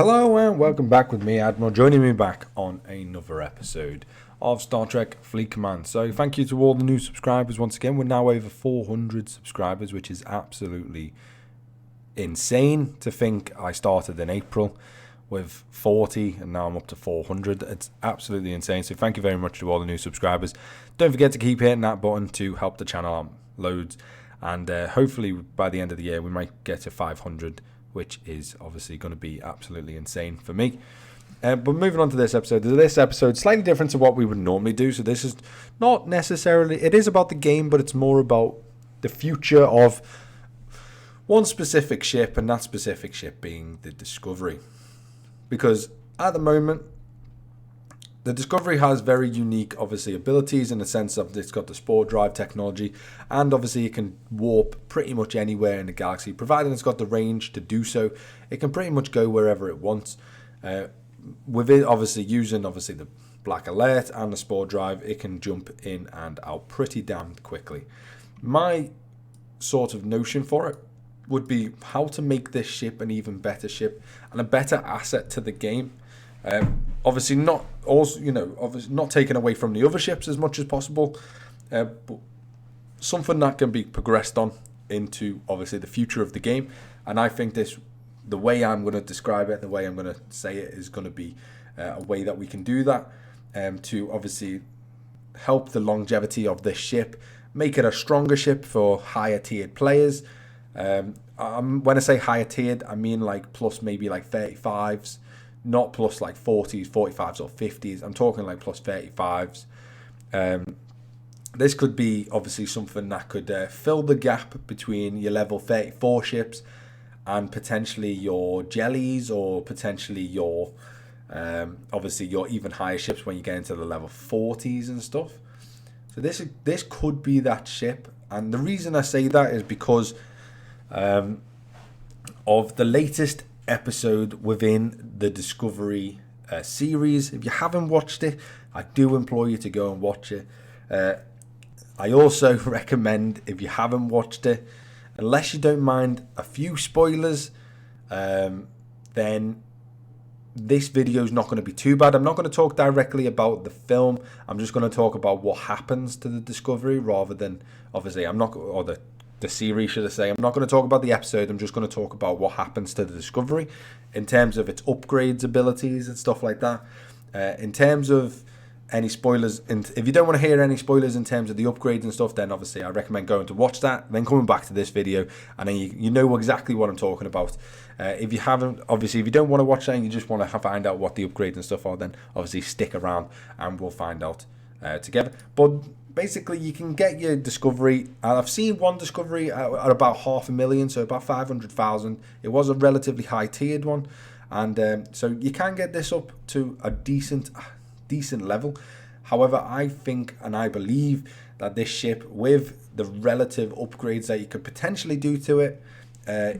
Hello and welcome back with me, Admiral, joining me back on another episode of Star Trek Fleet Command. So thank you to all the new subscribers once again. We're now over 400 subscribers, which is absolutely insane to think I started in April with 40 and now I'm up to 400. It's absolutely insane. So thank you very much to all the new subscribers. Don't forget to keep hitting that button to help the channel out loads. And hopefully by the end of the year we might get to 500, which is obviously going to be absolutely insane for me. But moving on to this episode, slightly different to what we would normally do. So this is not necessarily, it is about the game, but it's more about the future of one specific ship, and that specific ship being the Discovery. Because at the moment, the Discovery has very unique, obviously, abilities in the sense of it's got the spore drive technology, and obviously it can warp pretty much anywhere in the galaxy, provided it's got the range to do so. It can pretty much go wherever it wants. With it, obviously, using the Black Alert and the spore drive, it can jump in and out pretty damn quickly. My sort of notion for it would be how to make this ship an even better ship and a better asset to the game. Obviously not taking away from the other ships as much as possible, but something that can be progressed on into obviously the future of the game. And I think the way I'm going to describe it, the way I'm going to say it, is going to be a way that we can do that to obviously help the longevity of this ship, make it a stronger ship for higher tiered players. When I say higher tiered, I mean like plus maybe like 35s. Not plus like 40s, 45s or 50s. I'm talking like plus 35s. This could be obviously something that could fill the gap between your level 34 ships and potentially your jellies, or potentially your obviously your even higher ships when you get into the level 40s and stuff. So this could be that ship. And the reason I say that is because of the latest episode within the Discovery series. If you haven't watched it, I do implore you to go and watch it. I also recommend, if you haven't watched it, unless you don't mind a few spoilers, then this video is not going to be too bad. I'm not going to talk directly about the film. I'm just going to talk about what happens to the Discovery, rather than obviously the series, should I say. I'm not going to talk about the episode. I'm just going to talk about what happens to the Discovery in terms of its upgrades, abilities, and stuff like that. In terms of any spoilers, and if you don't want to hear any spoilers in terms of the upgrades and stuff, then obviously I recommend going to watch that, then coming back to this video, and then you know exactly what I'm talking about. If you haven't, obviously, if you don't want to watch that and you just want to find out what the upgrades and stuff are, then obviously stick around and we'll find out together. But basically, you can get your Discovery. I've seen one Discovery at about 500,000, so about 500,000. It was a relatively high tiered one, and so you can get this up to a decent level. However, I think and I believe that this ship, with the relative upgrades that you could potentially do to it,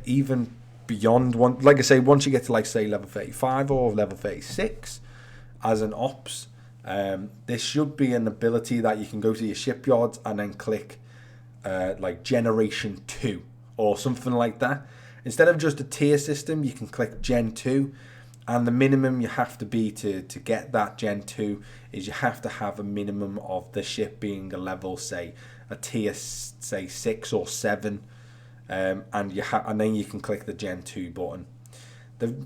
even beyond one, like I say, once you get to like say level 35 or level 36 as an ops. This should be an ability that you can go to your shipyards and then click like Generation 2 or something like that. Instead of just a tier system, you can click Gen 2, and the minimum you have to be to get that Gen 2 is you have to have a minimum of the ship being a level, say a tier say 6 or 7, and then you can click the Gen 2 button.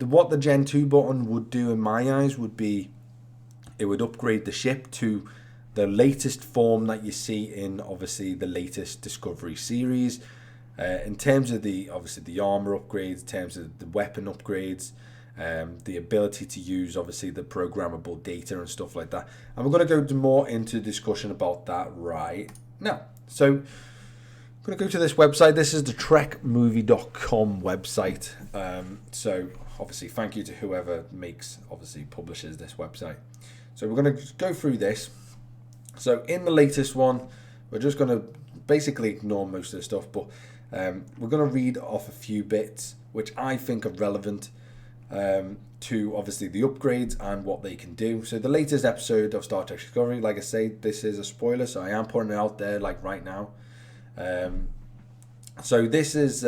What the Gen 2 button would do in my eyes would be, it would upgrade the ship to the latest form that you see in obviously the latest Discovery series, in terms of the armor upgrades, in terms of the weapon upgrades, the ability to use obviously the programmable data and stuff like that. And we're going to go more into discussion about that right now. So I'm going to go to this website. This is the trekmovie.com website. So obviously thank you to whoever publishes this website. So we're going to go through this. So in the latest one, we're just going to basically ignore most of the stuff, but we're going to read off a few bits which I think are relevant to obviously the upgrades and what they can do. So the latest episode of Star Trek Discovery, like I say, this is a spoiler, so I am putting it out there like right now. So this is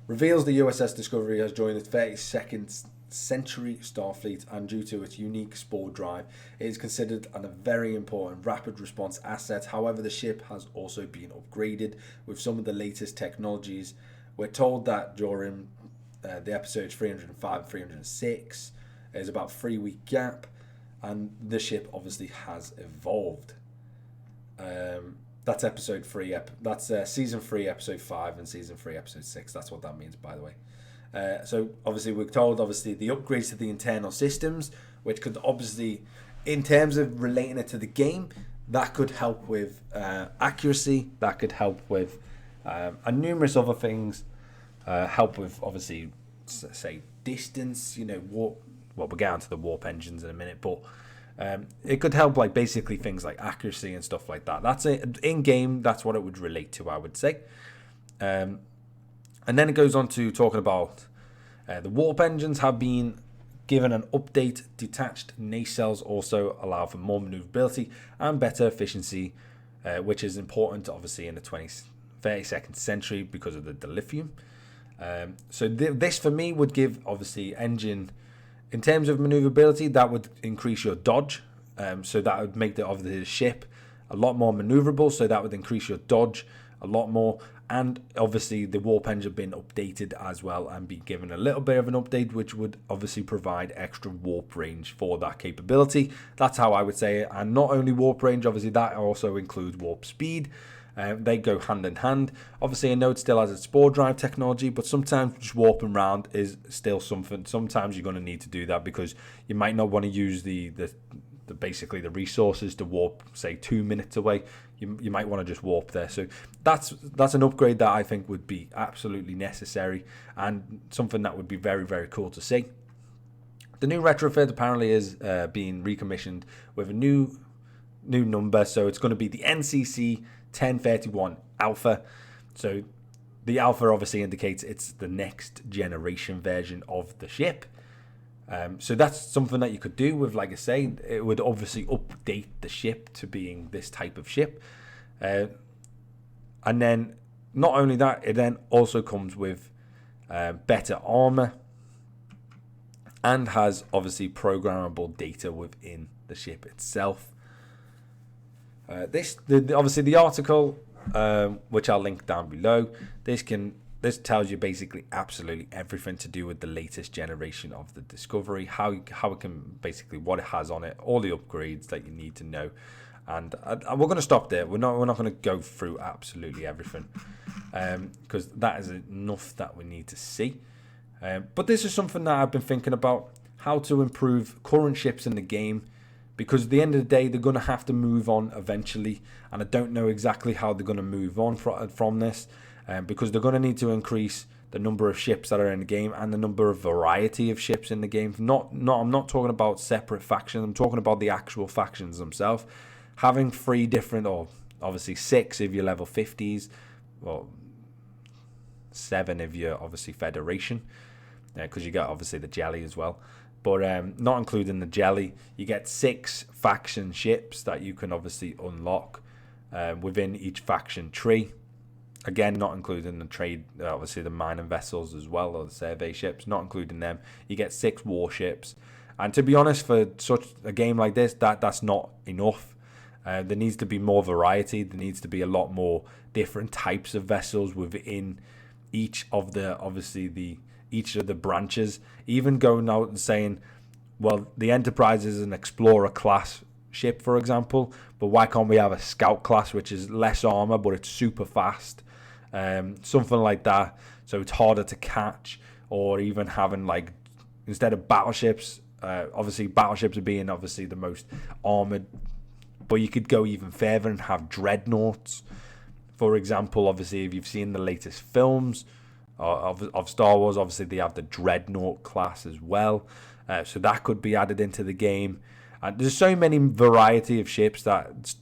reveals the USS Discovery has joined the 32nd Century Starfleet, and due to its unique spore drive, it is considered a very important rapid response asset. However, the ship has also been upgraded with some of the latest technologies. We're told that during the episodes 305 and 306, there's about a 3-week gap, and the ship obviously has evolved. That's episode 3. That's season 3, episode 5, and season 3, episode 6. That's what that means, by the way. So obviously we're told the upgrades to the internal systems, which could obviously, in terms of relating it to the game, that could help with accuracy, that could help with and numerous other things, help with obviously say distance, warp. Well, we'll get onto the warp engines in a minute, but it could help like basically things like accuracy and stuff like that. That's it in game. That's what it would relate to, I would say. And then it goes on to talking about the warp engines have been given an update. Detached nacelles also allow for more maneuverability and better efficiency, which is important, obviously, in the 32nd century because of the dilithium. So this, for me, would give, obviously, engine... In terms of maneuverability, that would increase your dodge. So that would make the ship a lot more maneuverable. So that would increase your dodge a lot more. And obviously the warp engine been updated as well and be given a little bit of an update, which would obviously provide extra warp range for that capability. That's how I would say it. And not only warp range, obviously that also includes warp speed. They go hand in hand. Obviously, I know it still has its spore drive technology, but sometimes just warping around is still something. Sometimes you're going to need to do that because you might not want to use the basically the resources to warp, say, 2 minutes away. You might want to just warp there. So that's an upgrade that I think would be absolutely necessary and something that would be very, very cool to see. The new retrofit apparently is being recommissioned with a new number, so it's going to be the NCC 1031 Alpha. So the Alpha obviously indicates it's the next generation version of the ship. So that's something that you could do with, like I say, it would obviously update the ship to being this type of ship. And then not only that, it then also comes with better armor and has obviously programmable data within the ship itself. Obviously the article, which I'll link down below, this tells you basically absolutely everything to do with the latest generation of the Discovery, how it can basically, what it has on it, all the upgrades that you need to know. And we're going to stop there. We're not going to go through absolutely everything, because that is enough that we need to see. But this is something that I've been thinking about, how to improve current ships in the game, because at the end of the day, they're going to have to move on eventually, and I don't know exactly how they're going to move on from this, because they're going to need to increase the number of ships that are in the game and the number of variety of ships in the game. I'm not talking about separate factions. I'm talking about the actual factions themselves. Having 3 different, or obviously 6 if you're level 50s, well, 7 if you're obviously Federation, because you got obviously the Jelly as well. But not including the Jelly, you get 6 faction ships that you can obviously unlock within each faction tree. Again, not including the trade, obviously the mining vessels as well, or the survey ships, not including them. You get 6 warships. And to be honest, for such a game like this, that's not enough. There needs to be more variety. There needs to be a lot more different types of vessels within each of the, obviously, each of the branches. Even going out and saying, well, the Enterprise is an Explorer class ship, for example, but why can't we have a Scout class, which is less armor, but it's super fast? Something like that, so it's harder to catch. Or even having, like, instead of battleships, obviously battleships are being obviously the most armored, but you could go even further and have dreadnoughts, for example. Obviously, if you've seen the latest films of Star Wars, obviously they have the dreadnought class as well, so that could be added into the game. And there's so many variety of ships that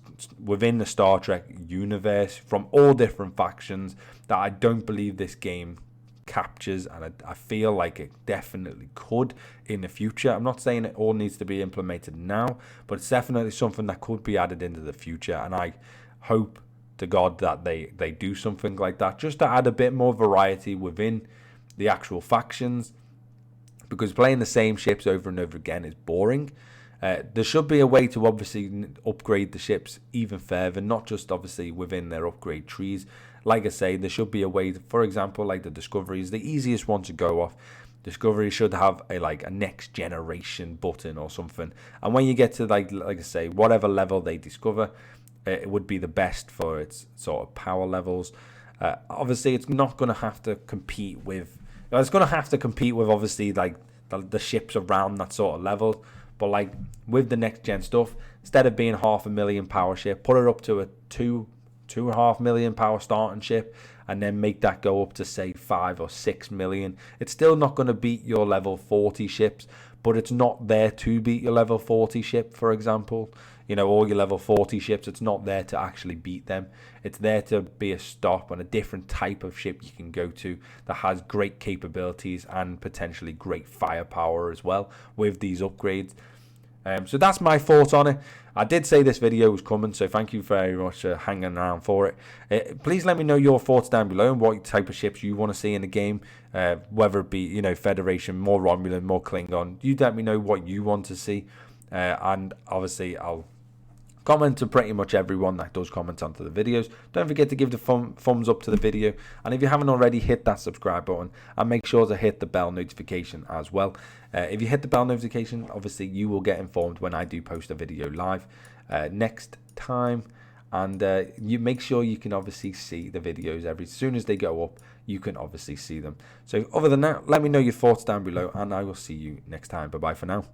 within the Star Trek universe from all different factions that I don't believe this game captures, and I feel like it definitely could in the future. I'm not saying it all needs to be implemented now, but it's definitely something that could be added into the future, and I hope to God that they do something like that, just to add a bit more variety within the actual factions, because playing the same ships over and over again is boring. There should be a way to obviously upgrade the ships even further, not just obviously within their upgrade trees. Like I say, there should be a way to, for example, like the Discovery is the easiest one to go off. Discovery should have a next generation button or something, and when you get to like I say, whatever level they discover, it would be the best for its sort of power levels. Obviously, it's not going to have to compete with. It's going to have to compete with obviously like the ships around that sort of level. But like with the next gen stuff, instead of being 500,000 power ship, put it up to a 2.5 million power starting ship, and then make that go up to say 5 or 6 million. It's still not going to beat your level 40 ships, but it's not there to beat your level 40 ship, for example. You know, all your level 40 ships, it's not there to actually beat them. It's there to be a stop on a different type of ship you can go to that has great capabilities and potentially great firepower as well with these upgrades. So that's my thoughts on it. I did say this video was coming, so thank you very much for hanging around for it. Please let me know your thoughts down below and what type of ships you want to see in the game, whether it be, you know, Federation, more Romulan, more Klingon. You let me know what you want to see, and obviously I'll comment to pretty much everyone that does comment onto the videos. Don't forget to give the thumbs up to the video, and if you haven't already, hit that subscribe button and make sure to hit the bell notification as well. If you hit the bell notification, obviously you will get informed when I do post a video live next time, and you make sure you can obviously see the videos as soon as they go up. You can obviously see them. So other than that, let me know your thoughts down below, and I will see you next time. Bye bye for now.